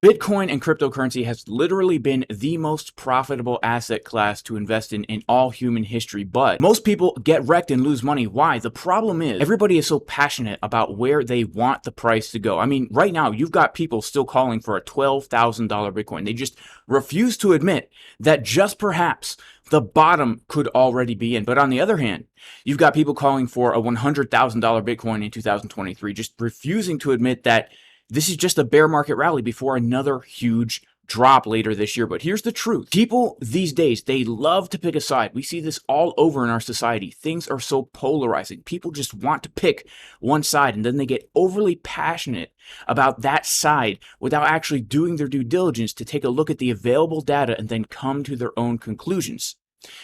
Bitcoin and cryptocurrency has literally been the most profitable asset class to invest in all human history, but most people get wrecked and lose money. Why? The problem is everybody is so passionate about where they want the price to go. I mean, right now you've got people still calling for a $12,000 Bitcoin. They just refuse to admit that just perhaps the bottom could already be in. But on the other hand, you've got people calling for a $100,000 Bitcoin in 2023, just refusing to admit that this is just a bear market rally before another huge drop later this year. But here's the truth. People these days, they love to pick a side. We see this all over in our society. Things are so polarizing. People just want to pick one side, and then they get overly passionate about that side without actually doing their due diligence to take a look at the available data and then come to their own conclusions.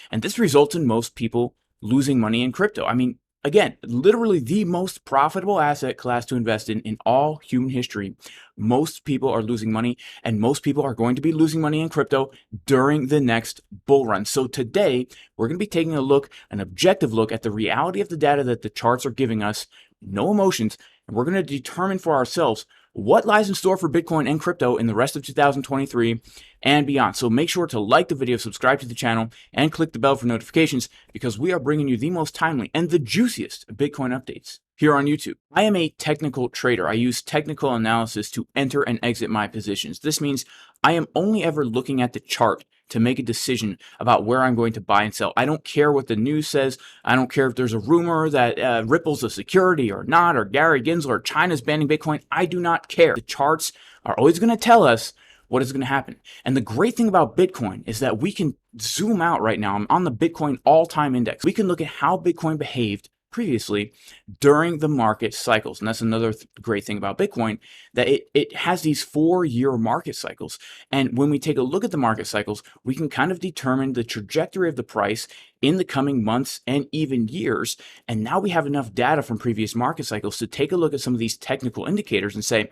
And this results in most people losing money in crypto. I mean, again, literally the most profitable asset class to invest in all human history. Most people are losing money, and most people are going to be losing money in crypto during the next bull run. So today, we're going to be taking a look, an objective look at the reality of the data that the charts are giving us, no emotions, and we're going to determine for ourselves what lies in store for Bitcoin and crypto in the rest of 2023 and beyond. So make sure to like the video, subscribe to the channel, and click the bell for notifications, because we are bringing you the most timely and the juiciest Bitcoin updates here on YouTube. I am a technical trader. I use technical analysis to enter and exit my positions. This means I am only ever looking at the chart to make a decision about where I'm going to buy and sell. I don't care what the news says. I don't care if there's a rumor that Ripple's a security or not, or Gary Gensler, or China's banning Bitcoin. I do not care. The charts are always going to tell us what is going to happen. And the great thing about Bitcoin is that we can zoom out right now. I'm on the Bitcoin all-time index. We can look at how Bitcoin behaved previously during the market cycles. And that's another great thing about Bitcoin, that it has these 4-year market cycles. And when we take a look at the market cycles, we can kind of determine the trajectory of the price in the coming months and even years. And now we have enough data from previous market cycles to take a look at some of these technical indicators and say,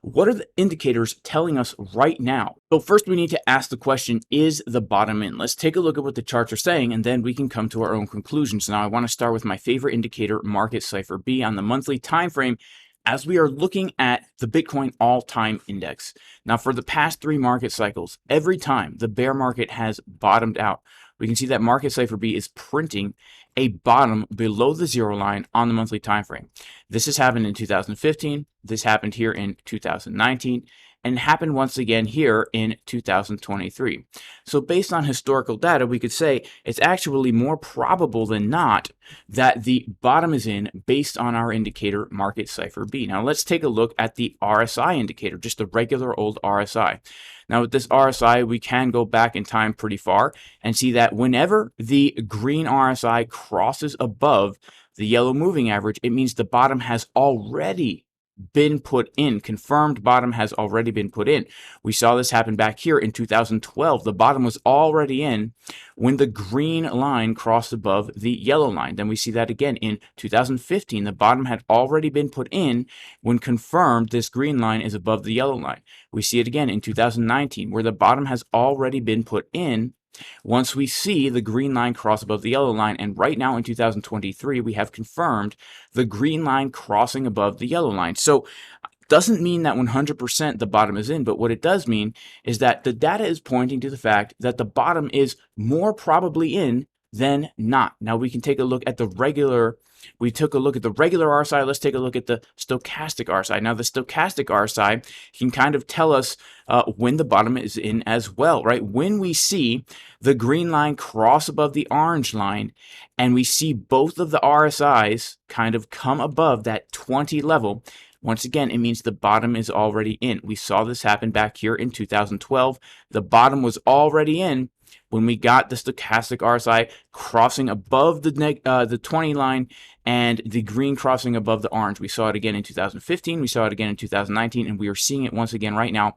what are the indicators telling us right now? So first we need to ask the question, is the bottom in? Let's take a look at what the charts are saying, and then we can come to our own conclusions. Now I want to start with my favorite indicator, market Cipher B, on the monthly time frame, as we are looking at the Bitcoin all-time index. Now for the past 3 market cycles, every time the bear market has bottomed out, we can see that market Cipher B is printing a bottom below the zero line on the monthly time frame. This has happened in 2015, this happened here in 2019, and happened once again here in 2023. So based on historical data, we could say it's actually more probable than not that the bottom is in based on our indicator market Cipher B. Now let's take a look at the RSI indicator, just the regular old RSI. Now with this RSI, we can go back in time pretty far and see that whenever the green RSI crosses above the yellow moving average, it means the bottom has already been put in. Confirmed bottom has already been put in. We saw this happen back here in 2012. The bottom was already in when the green line crossed above the yellow line. Then we see that again in 2015. The bottom had already been put in when confirmed this green line is above the yellow line. We see it again in 2019, where the bottom has already been put in once we see the green line cross above the yellow line. And right now in 2023, we have confirmed the green line crossing above the yellow line. So doesn't mean that 100% the bottom is in, but what it does mean is that the data is pointing to the fact that the bottom is more probably in than not. Now we can take a look at the regular, we took a look at the regular RSI. Let's take a look at the stochastic RSI. Now the stochastic RSI can kind of tell us when the bottom is in as well, right? When we see the green line cross above the orange line and we see both of the RSIs kind of come above that 20 level, once again, it means the bottom is already in. We saw this happen back here in 2012. The bottom was already in when we got the stochastic RSI crossing above the 20 line and the green crossing above the orange. We saw it again in 2015. We saw it again in 2019, and we are seeing it once again right now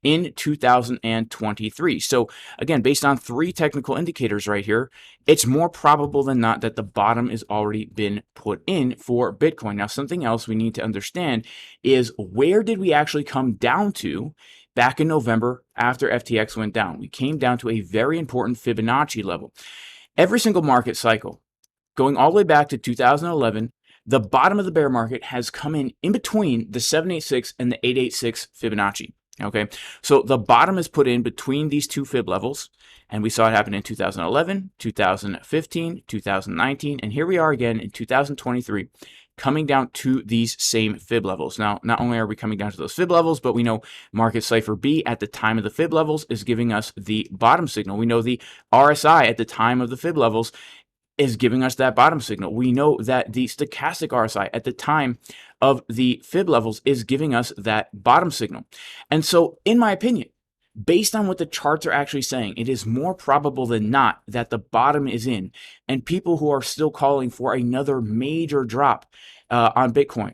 in 2023. So again, based on 3 technical indicators right here, it's more probable than not that the bottom has already been put in for Bitcoin. Now, something else we need to understand is, where did we actually come down to back in November after FTX went down? We came down to a very important Fibonacci level. Every single market cycle, going all the way back to 2011, the bottom of the bear market has come in between the 786 and the 886 Fibonacci. Okay, so the bottom is put in between these two fib levels, and we saw it happen in 2011, 2015, 2019, and here we are again in 2023, coming down to these same fib levels. Now, not only are we coming down to those fib levels, but we know market Cipher B at the time of the fib levels is giving us the bottom signal. We know the RSI at the time of the fib levels is giving us that bottom signal. We know that the stochastic RSI at the time of the fib levels is giving us that bottom signal. And so, in my opinion, based on what the charts are actually saying, it is more probable than not that the bottom is in, and people who are still calling for another major drop on Bitcoin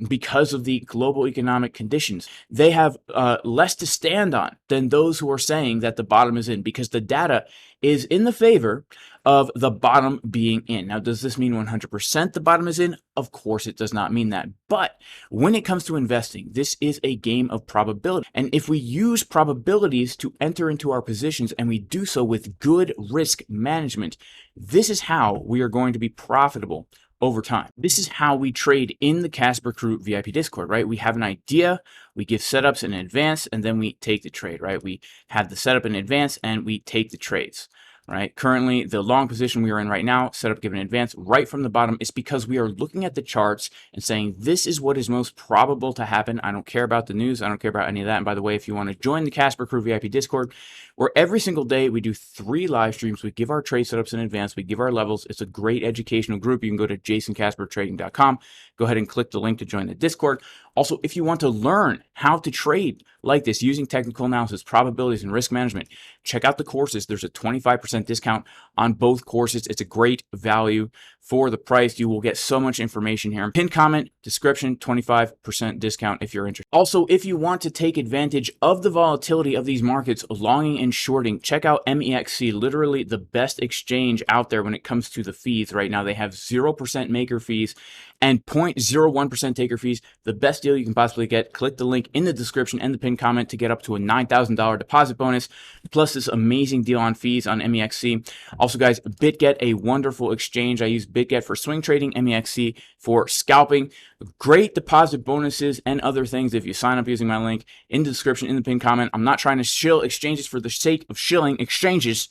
because of the global economic conditions, they have less to stand on than those who are saying that the bottom is in, because the data is in the favor of the bottom being in. Now, does this mean 100% the bottom is in? Of course, it does not mean that. But when it comes to investing, this is a game of probability. And if we use probabilities to enter into our positions, and we do so with good risk management, this is how we are going to be profitable over time. This is how we trade in the Casper Crew VIP Discord, right? We have an idea, we give setups in advance, and then we take the trade, right? We have the setup in advance and we take the trades, right? Currently, the long position we are in right now, setup given in advance, right from the bottom, is because we are looking at the charts and saying, this is what is most probable to happen. I don't care about the news. I don't care about any of that. And by the way, if you want to join the Casper Crew VIP Discord, where every single day we do 3 live streams, we give our trade setups in advance, we give our levels. It's a great educational group. You can go to jasoncaspertrading.com. Go ahead and click the link to join the Discord. Also, if you want to learn how to trade like this using technical analysis, probabilities, and risk management, check out the courses. There's a 25% discount on both courses. It's a great value for the price. You will get so much information here. Pin comment, description, 25% discount if you're interested. Also, if you want to take advantage of the volatility of these markets, longing and shorting, check out MEXC, literally the best exchange out there when it comes to the fees right now. They have 0% maker fees and 0.01% taker fees. The best deal you can possibly get. Click the link in the description and the pinned comment to get up to a $9,000 deposit bonus, plus this amazing deal on fees on MEXC. Also, guys, Bitget, a wonderful exchange. I use Bitget for swing trading, MEXC for scalping. Great deposit bonuses and other things if you sign up using my link in the description, in the pinned comment. I'm not trying to shill exchanges for the sake of shilling exchanges,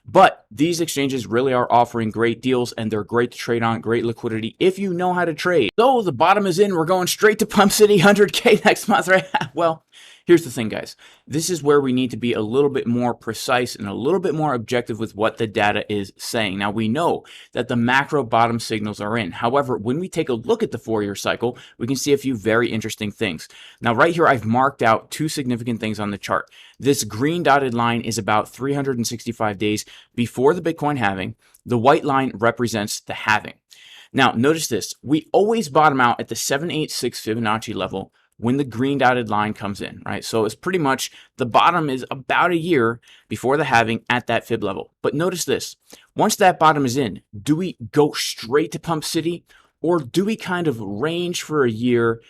but these exchanges really are offering great deals, and they're great to trade on, great liquidity if you know how to trade. So the bottom is in. We're going straight to Pump City 100K next month, right? Well, here's the thing, guys. This is where we need to be a little bit more precise and a little bit more objective with what the data is saying. Now, we know that the macro bottom signals are in. However, when we take a look at the 4-year cycle, we can see a few very interesting things. Now, right here, I've marked out 2 significant things on the chart. This green dotted line is about 365 days before the Bitcoin halving. The white line represents the halving. Now, notice this. We always bottom out at the 786 Fibonacci level when the green dotted line comes in, right? So it's pretty much the bottom is about a year before the halving at that fib level. But notice this. Once that bottom is in, do we go straight to Pump City, or do we kind of range for a year,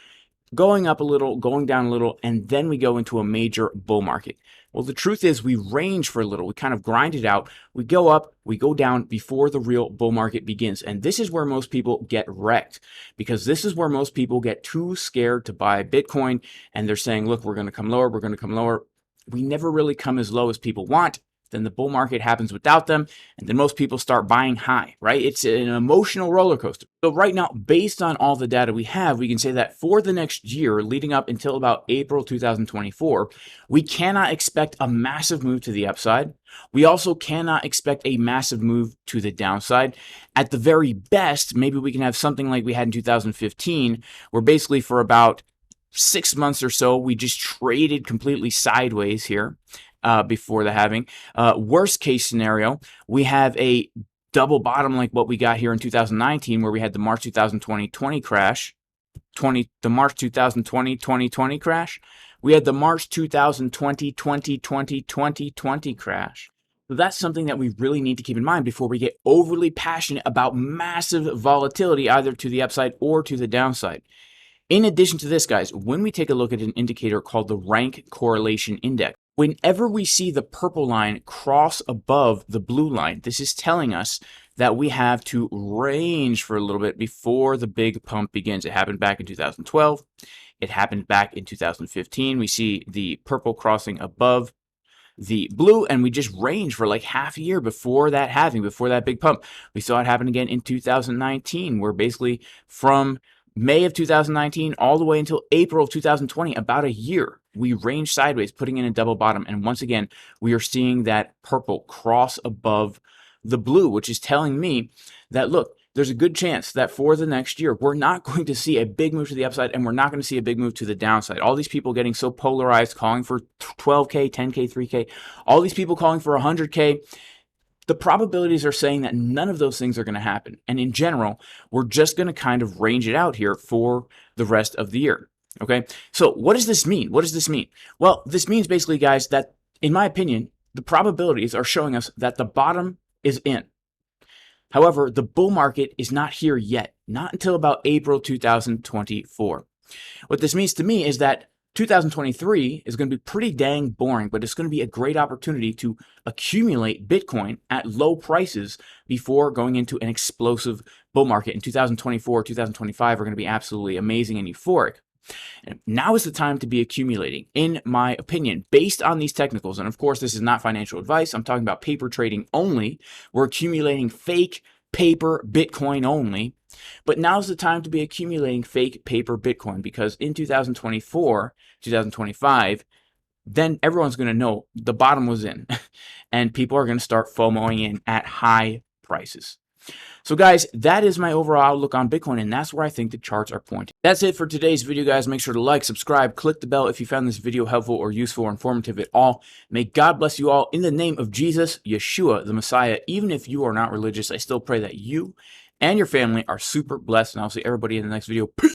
going up a little, going down a little, and then we go into a major bull market? Well, the truth is we range for a little. We kind of grind it out. We go up, we go down before the real bull market begins. And this is where most people get wrecked, because this is where most people get too scared to buy Bitcoin. And they're saying, look, we're going to come lower. We're going to come lower. We never really come as low as people want. Then the bull market happens without them, and then most people start buying high, right? It's an emotional roller coaster. So right now, based on all the data we have, we can say that for the next year, leading up until about April 2024, we cannot expect a massive move to the upside. We also cannot expect a massive move to the downside. At the very best, maybe we can have something like we had in 2015, where basically for about 6 months or so, we just traded completely sideways here. Before the halving. Worst case scenario, we have a double bottom like what we got here in 2019, where we had the March 2020 crash. The March 2020 crash. We had the March 2020 crash. So that's something that we really need to keep in mind before we get overly passionate about massive volatility, either to the upside or to the downside. In addition to this, guys, when we take a look at an indicator called the rank correlation index, whenever we see the purple line cross above the blue line, this is telling us that we have to range for a little bit before the big pump begins. It happened back in 2012. It happened back in 2015. We see the purple crossing above the blue, and we just ranged for like half a year before that halving, before that big pump. We saw it happen again in 2019, where basically from May of 2019 all the way until April of 2020, about a year, we ranged sideways, putting in a double bottom. And once again, we are seeing that purple cross above the blue, which is telling me that, look, there's a good chance that for the next year, we're not going to see a big move to the upside, and we're not going to see a big move to the downside. All these people getting so polarized, calling for 12K, 10K, 3K, all these people calling for 100K, the probabilities are saying that none of those things are going to happen. And in general, we're just going to kind of range it out here for the rest of the year. Okay, so what does this mean? What does this mean? Well, this means basically, guys, that in my opinion, the probabilities are showing us that the bottom is in. However, the bull market is not here yet, not until about April 2024. What this means to me is that 2023 is going to be pretty dang boring, but it's going to be a great opportunity to accumulate Bitcoin at low prices before going into an explosive bull market. In 2024, 2025 are going to be absolutely amazing and euphoric. And now is the time to be accumulating, in my opinion, based on these technicals. And of course, this is not financial advice. I'm talking about paper trading only. We're accumulating fake paper Bitcoin only. But now's the time to be accumulating fake paper Bitcoin, because in 2024, 2025, then everyone's going to know the bottom was in and people are going to start FOMOing in at high prices. So guys, that is my overall outlook on Bitcoin, and that's where I think the charts are pointing. That's it for today's video, guys. Make sure to like, subscribe, click the bell if you found this video helpful or useful or informative at all. May God bless you all in the name of Jesus, Yeshua, the Messiah. Even if you are not religious, I still pray that you and your family are super blessed, and I'll see everybody in the next video. Peace.